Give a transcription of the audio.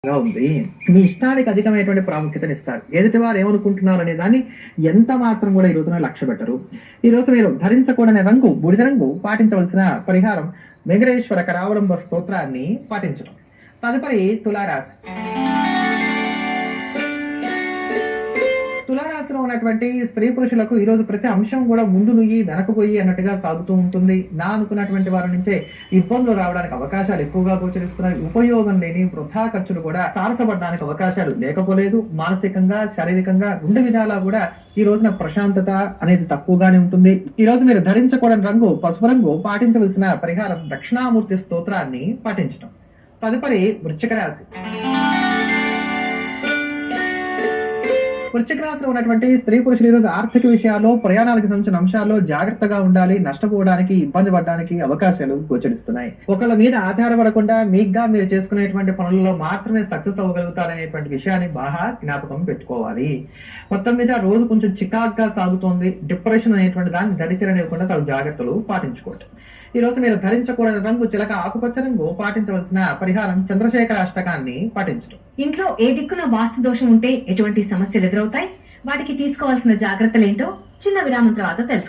ఉంది. మీ ఇష్టానికి అధికమైనటువంటి ప్రాముఖ్యతనిస్తారు. ఎదుటి వారు ఏమనుకుంటున్నారు అనే దాన్ని ఎంత మాత్రం కూడా ఈ రోజున లక్ష్య పెట్టరు. ఈ రోజు మీరు ధరించకూడని రంగు బూడిద రంగు, పాటించవలసిన పరిహారం వెంకటేశ్వర కరావలంబ స్తోత్రాన్ని పాటించడం. తదుపరి తులారాశి. తులారాశిలో ఉన్నటువంటి స్త్రీ పురుషులకు ఈ రోజు ప్రతి అంశం కూడా ముందు నుయ్యి వెనకపోయి అన్నట్టుగా సాగుతూ ఉంటుంది. నా అనుకున్నటువంటి వారి నుంచే ఇబ్బందులు రావడానికి అవకాశాలు ఎక్కువగా గోచరిస్తున్నాయి. ఉపయోగం లేని వృధా ఖర్చులు కూడా తారసపడడానికి అవకాశాలు లేకపోలేదు. మానసికంగా, శారీరకంగా రెండు విధాలా కూడా ఈ రోజున ప్రశాంతత అనేది తక్కువగానే ఉంటుంది. ఈ రోజు మీరు ధరించకూడని రంగు పసుపు రంగు, పాటించవలసిన పరిహారం దక్షిణామూర్తి స్తోత్రాన్ని పాటించడం. తదుపరి వృశ్చిక రాశి. వృశ్చిక రాశిలో ఉన్నటువంటి స్త్రీ పురుషులు ఈరోజు ఆర్థిక విషయాల్లో, ప్రయాణాలకు సంబంధించిన అంశాల్లో జాగ్రత్తగా ఉండాలి. నష్టపోవడానికి, ఇబ్బంది పడడానికి అవకాశాలు గోచరిస్తున్నాయి. ఒకళ్ళ మీద ఆధారపడకుండా మీగ్గా మీరు చేసుకునేటువంటి పనులలో మాత్రమే సక్సెస్ అవ్వగలుగుతారనేటువంటి విషయాన్ని బాగా జ్ఞాపకం పెట్టుకోవాలి. మొత్తం మీద రోజు కొంచెం చికాగ్గా సాగుతోంది. డిప్రెషన్ అనేటువంటి దాన్ని దరిచేరనివ్వకుండా తగు జాగ్రత్తలు పాటించుకోండి. ఈ రోజు మీరు ధరించకూడని రంగు చిలక ఆకుపచ్చ రంగు, పాటించవలసిన పరిహారం చంద్రశేఖర అష్టకాన్ని పాటించడం. ఇంట్లో ఏ దిక్కున వాస్తు దోషం ఉంటే ఎటువంటి సమస్యలు ఎదురవుతాయి, వాటికి తీసుకోవాల్సిన జాగ్రత్తలేంటో చిన్న విరామం తర్వాత తెలుసుకుందాం.